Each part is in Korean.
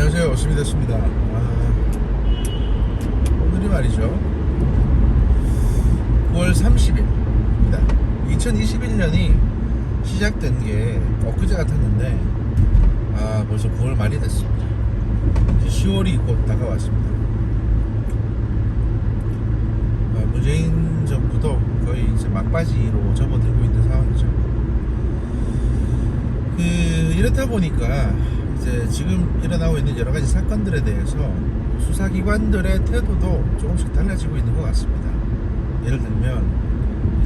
안녕하세요. 오스미됐습니다. 오늘이 말이죠 9월 30일입니다 2021년이 시작된 게 엊그제 같았는데 벌써 9월 말이 됐습니다. 이제 10월이 곧 다가왔습니다. 문재인 정부도 거의 이제 막바지로 접어들고 있는 상황이죠. 이렇다 보니까 이제 지금 일어나고 있는 여러 가지 사건들에 대해서 수사기관들의 태도도 조금씩 달라지고 있는 것 같습니다. 예를 들면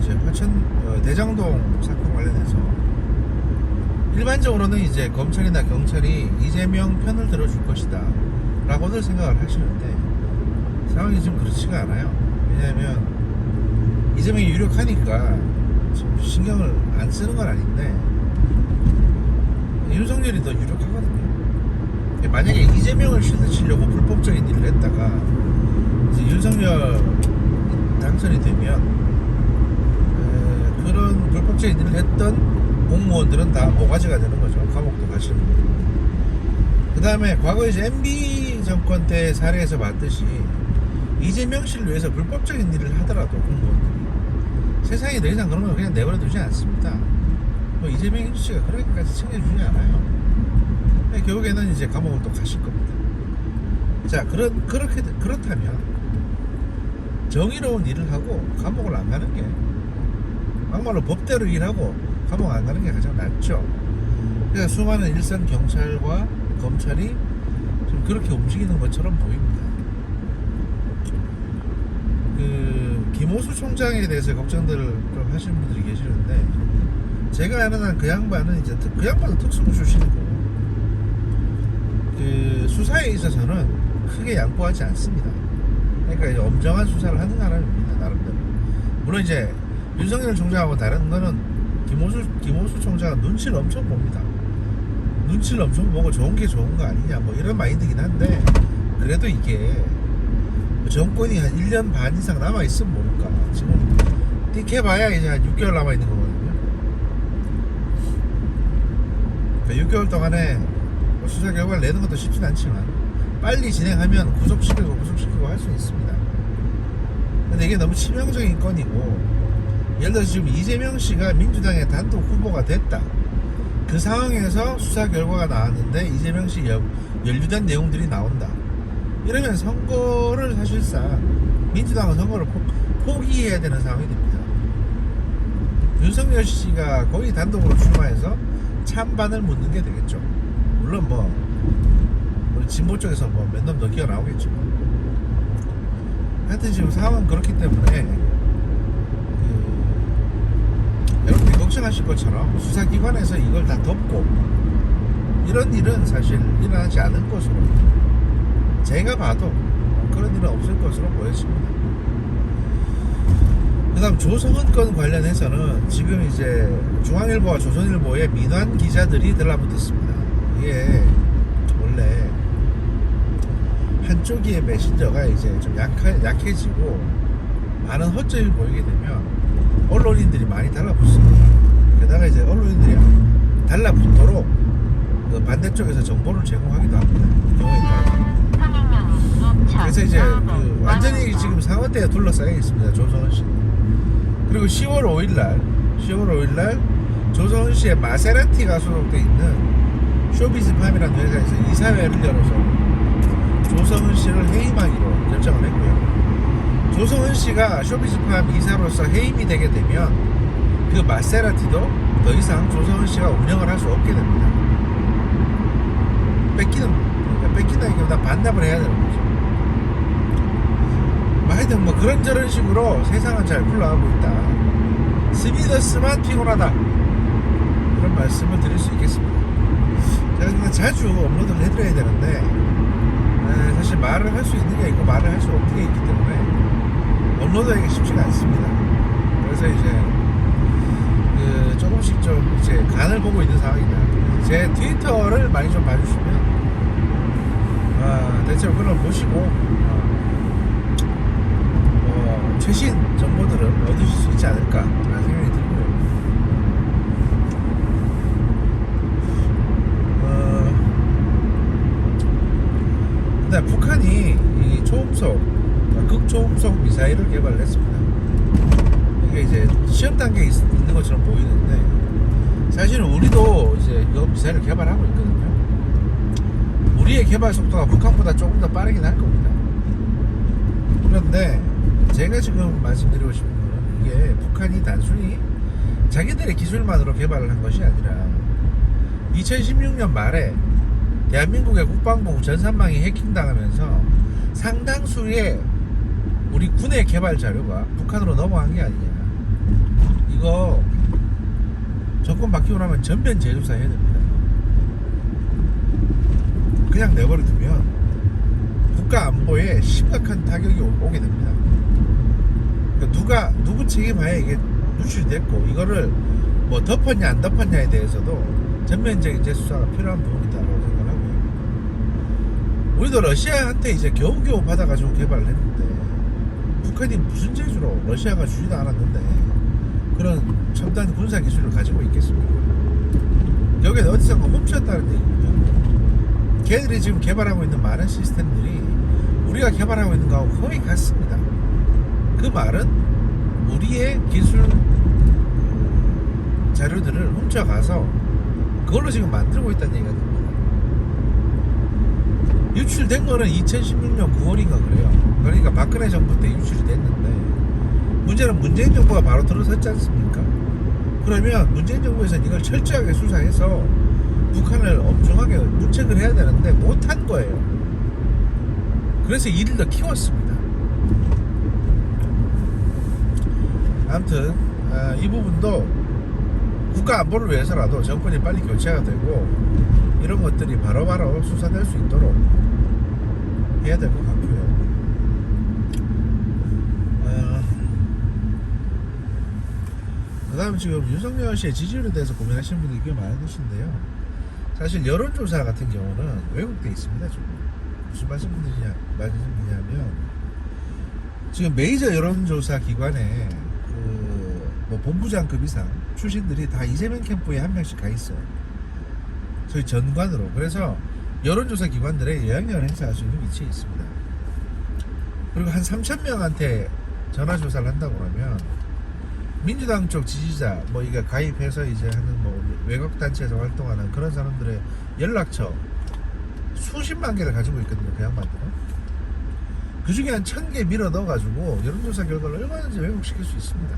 이제 화천 대장동 사건 관련해서 일반적으로는 이제 검찰이나 경찰이 이재명 편을 들어줄 것이다 라고들 생각을 하시는데 상황이 좀 그렇지가 않아요. 왜냐하면 이재명이 유력하니까 좀 신경을 안 쓰는 건 아닌데 윤석열이 더 유력하거든요. 만약에 이재명을 실드치려고 불법적인 일을 했다가 이제 윤석열 당선이 되면 그런 불법적인 일을 했던 공무원들은 다 모가지가 되는 거죠. 감옥도 가시는 거고. 그 다음에 과거 이제 MB 정권 때 사례에서 봤듯이 이재명 씨를 위해서 불법적인 일을 하더라도 공무원들이 세상에 더 이상 그런 걸 그냥 내버려 두지 않습니다. 뭐 이재명 씨가 그렇게까지 챙겨주지 않아요. 결국에는 이제 감옥을 또 가실 겁니다. 자, 그렇다면 정의로운 일을 하고 감옥을 안 가는 게, 막말로 법대로 일하고 감옥 안 가는 게 가장 낫죠. 그래서 수많은 일선 경찰과 검찰이 좀 그렇게 움직이는 것처럼 보입니다. 김호수 총장에 대해서 걱정들을 좀 하시는 분들이 계시는데, 제가 아는 한 그 양반은 이제 그 양반은 특수부 출신이고 수사에 있어서는 크게 양보하지 않습니다. 그러니까 이제 엄정한 수사를 하는 사람입니다, 나름대로. 물론 이제 윤석열 총장하고 다른 거는 김호수 총장은 눈치를 엄청 봅니다. 눈치를 엄청 보고 좋은 게 좋은 거 아니냐 뭐 이런 마인드긴 한데, 그래도 이게 정권이 한 1년 반 이상 남아있으면 모를까. 지금 띡해봐야 이제 한 6개월 남아있는 거거든요. 6개월 동안에 수사 결과를 내는 것도 쉽진 않지만 빨리 진행하면 구속시키고 할 수 있습니다. 근데 이게 너무 치명적인 건이고, 예를 들어서 지금 이재명 씨가 민주당의 단독 후보가 됐다. 그 상황에서 수사 결과가 나왔는데 이재명 씨 연루된 내용들이 나온다. 이러면 선거를 사실상 민주당은 선거를 포기해야 되는 상황이 됩니다. 윤석열 씨가 거의 단독으로 출마해서 찬반을 묻는 게 되겠죠. 물론 우리 진보 쪽에서 몇 놈 더 기어 나오겠죠. 하여튼 지금 상황은 그렇기 때문에 여러분들이 걱정하실 것처럼 수사기관에서 이걸 다 덮고 이런 일은 사실 일어나지 않을 것으로, 제가 봐도 그런 일은 없을 것으로 보여집니다. 그 다음 조성은 건 관련해서는 지금 이제 중앙일보와 조선일보의 민환 기자들이 들라붙었습니다. 이게 원래 한쪽의 메신저가 이제 좀 약해지고 많은 허점이 보이게 되면 언론인들이 많이 달라붙습니다. 게다가 이제 언론인들이 달라붙도록 그 반대쪽에서 정보를 제공하기도 합니다. 경우에 따라서. 그래서 이제 완전히 지금 상어대에 둘러싸여 있습니다. 조성은 씨. 그리고 10월 5일날 조성은 씨의 마세라티가 소속되어 있는 쇼비즈팜이라는 회사에서 이사회를 열어서 조성은 씨를 해임하기로 결정을 했고요. 조성은 씨가 쇼비즈팜 이사로서 해임이 되게 되면 그 마세라티도 더 이상 조성은 씨가 운영을 할 수 없게 됩니다. 뺏긴다기보다 반납을 해야 되는 거죠. 하여튼 그런저런 식으로 세상은 잘 굴러가고 있다. 스미더스만 피곤하다. 이런 말씀을 드릴 수 있겠습니다. 제가 자주 업로드를 해드려야 되는데 사실 말을 할 수 있는 게 있고 말을 할 수 없는 게 있기 때문에 업로드하기가 쉽지가 않습니다. 그래서 이제 조금씩 좀 이제 간을 보고 있는 상황이다. 제 트위터를 많이 좀 봐주시면 대체로 그걸 보시고 최신 정보들을 얻으실 수 있지 않을까라는 생각이 들고요. 그다음 북한이 이 초음속, 극초음속 미사일을 개발을 했습니다. 이게 이제 시험 단계에 있는 것처럼 보이는데 사실은 우리도 이제 이 미사일을 개발하고 있거든요. 우리의 개발 속도가 북한보다 조금 더 빠르긴 할 겁니다. 그런데 제가 지금 말씀드리고 싶은 거는 이게 북한이 단순히 자기들의 기술만으로 개발을 한 것이 아니라 2016년 말에 대한민국의 국방부 전산망이 해킹당하면서 상당수의 우리 군의 개발 자료가 북한으로 넘어간 게 아니냐. 이거 정권 바뀌고 나면 전면 재조사 해야 됩니다. 그냥 내버려 두면 국가 안보에 심각한 타격이 오게 됩니다. 그러니까 누구 책임하에 이게 누출됐고 이거를 뭐 덮었냐 안 덮었냐에 대해서도 전면적인 재수사가 필요한 부분이다라고 생각을 하고요. 우리도 러시아한테 이제 겨우겨우 받아가지고 개발을 했는데 북한이 무슨 재주로 러시아가 주지도 않았는데 그런 첨단 군사 기술을 가지고 있겠습니까? 여기는 어디선가 훔쳤다는 얘기입니다. 걔들이 지금 개발하고 있는 많은 시스템들이 우리가 개발하고 있는 거하고 거의 같습니다. 그 말은 우리의 기술 자료들을 훔쳐가서 그걸로 지금 만들고 있다는 얘기가 됩니다. 유출된 거는 2016년 9월인가 그래요. 그러니까 박근혜 정부 때 유출이 됐는데 문제는 문재인 정부가 바로 들어섰지 않습니까? 그러면 문재인 정부에서는 이걸 철저하게 수사해서 북한을 엄중하게 문책을 해야 되는데 못한 거예요. 그래서 일을 더 키웠습니다. 아무튼 이 부분도 국가 안보를 위해서라도 정권이 빨리 교체가 되고 이런 것들이 바로바로 수사될 수 있도록 해야 될 것 같고요. 그 다음 지금 윤석열 씨의 지지율에 대해서 고민하시는 분들이 꽤 많으신데요. 사실 여론조사 같은 경우는 왜곡되어 있습니다. 지금 무슨 말씀드리냐면 지금 메이저 여론조사 기관에 뭐 본부장급 이상 출신들이 다 이재명 캠프에 한 명씩 가 있어요. 저희 전관으로. 그래서 여론조사 기관들의 영향력을 행사할 수 있는 위치에 있습니다. 그리고 한 3,000명한테 전화조사를 한다고 하면 민주당 쪽 지지자 뭐 이게 가입해서 이제 하는 뭐 외곽 단체에서 활동하는 그런 사람들의 연락처 수십만 개를 가지고 있거든요. 그 양반들은. 그 중에 한 1,000개 밀어 넣어가지고 여론조사 결과를 얼마든지 왜곡시킬 수 있습니다.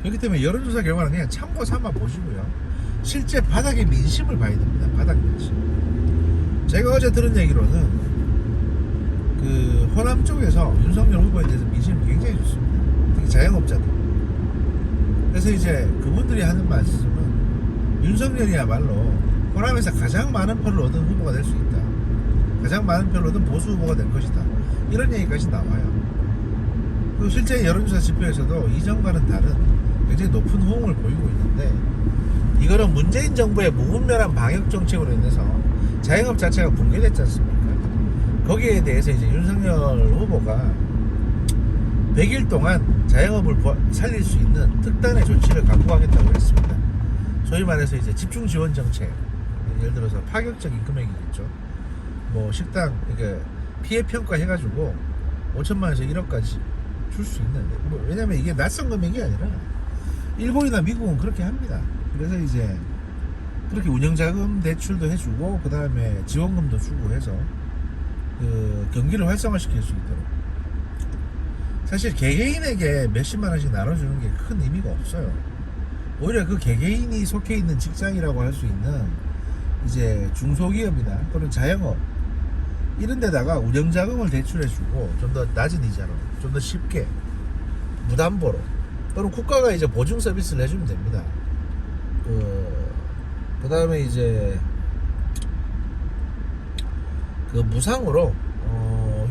그렇기 때문에 여론조사 결과는 그냥 참고 삼아 보시고요. 실제 바닥의 민심을 봐야 됩니다. 바닥 민심. 제가 어제 들은 얘기로는 그 호남 쪽에서 윤석열 후보에 대해서 민심이 굉장히 좋습니다. 특히 자영업자들. 그래서 이제 그분들이 하는 말씀은 윤석열이야말로 호남에서 가장 많은 표를 얻은 후보가 될 수 있다. 가장 많은 표를 얻은 보수 후보가 될 것이다. 이런 얘기까지 나와요. 그리고 실제 여론조사 지표에서도 이전과는 다른 굉장히 높은 호응을 보이고 있는데 이거는 문재인 정부의 무분별한 방역 정책으로 인해서 자영업 자체가 붕괴됐지 않습니까? 거기에 대해서 이제 윤석열 후보가 100일 동안 자영업을 살릴 수 있는 특단의 조치를 갖고 가겠다고 했습니다. 소위 말해서 이제 집중 지원 정책, 예를 들어서 파격적인 금액이겠죠. 뭐 식당 이게 피해 평가 해가지고 5천만 원에서 1억까지 줄 수 있는데 뭐 왜냐면 이게 낯선 금액이 아니라 일본이나 미국은 그렇게 합니다. 그래서 이제 그렇게 운영자금 대출도 해주고 그 다음에 지원금도 주고 해서 그 경기를 활성화시킬 수 있도록. 사실 개개인에게 몇십만 원씩 나눠주는 게 큰 의미가 없어요. 오히려 그 개개인이 속해 있는 직장이라고 할 수 있는 이제 중소기업이나 또는 자영업 이런 데다가 운영자금을 대출해주고 좀 더 낮은 이자로 좀 더 쉽게 무담보로 또는 국가가 이제 보증 서비스를 해주면 됩니다. 그 다음에 이제 그 무상으로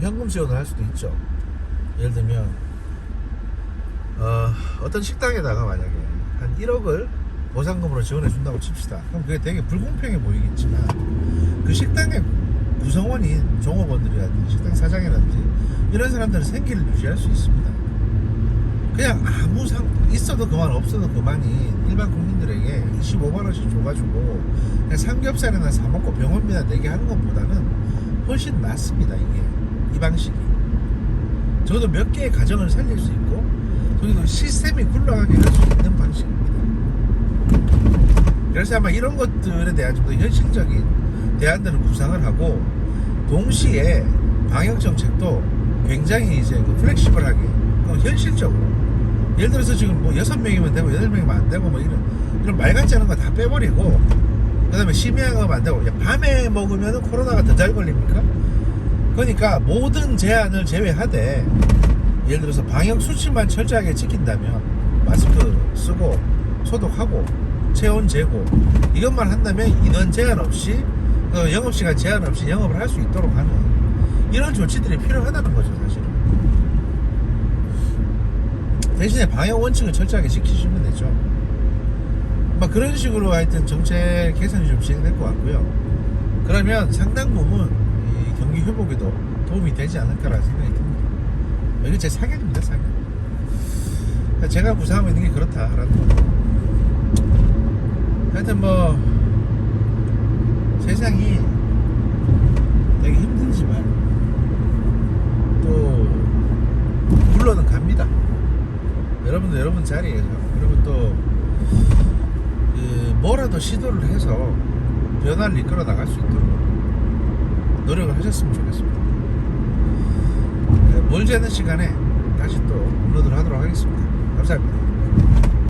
현금 지원을 할 수도 있죠. 예를 들면 어떤 식당에다가 만약에 한 1억을 보상금으로 지원해 준다고 칩시다. 그럼 그게 되게 불공평해 보이겠지만 그 식당의 구성원인 종업원들이라든지 식당 사장이라든지 이런 사람들은 생계를 유지할 수 있습니다. 그냥 아무 상 있어도 그만 없어도 그만이 일반 국민들에게 25만 원씩 줘가지고 그냥 삼겹살이나 사 먹고 병원비나 내게 하는 것보다는 훨씬 낫습니다. 이게 이 방식이 저도 몇 개의 가정을 살릴 수 있고 저기도 시스템이 굴러가게 할 수 있는 방식입니다. 그래서 아마 이런 것들에 대한 좀 더 현실적인 대안들을 구상을 하고 동시에 방역 정책도 굉장히 이제 플렉시블하게 현실적으로 예를 들어서 지금 뭐 6명이면 되고 8명이면 안 되고 뭐 이런 말 같지 않은 거 다 빼버리고 그 다음에 심야가 안 되고 밤에 먹으면 코로나가 더 잘 걸립니까? 그러니까 모든 제한을 제외하되 예를 들어서 방역 수칙만 철저하게 지킨다면 마스크 쓰고 소독하고 체온 재고 이것만 한다면 인원 제한 없이 영업시간 제한 없이 영업을 할 수 있도록 하는 이런 조치들이 필요하다는 거죠. 사실은 대신에 방역 원칙을 철저하게 지키시면 되죠. 막 그런 식으로 하여튼 정책 개선이 좀 진행될 것 같고요. 그러면 상당 부분 이 경기 회복에도 도움이 되지 않을까라는 생각이 듭니다. 이게 제 사견입니다. 사견. 제가 구상하고 있는 게 그렇다라는 거죠. 하여튼 뭐 세상이 되게 힘들지만 또 굴러는 갑니다. 여러분도 여러분 자리에서 그리고 또 뭐라도 시도를 해서 변화를 이끌어 나갈 수 있도록 노력을 하셨으면 좋겠습니다. 멀지 않은 시간에 다시 또 업로드를 하도록 하겠습니다. 감사합니다.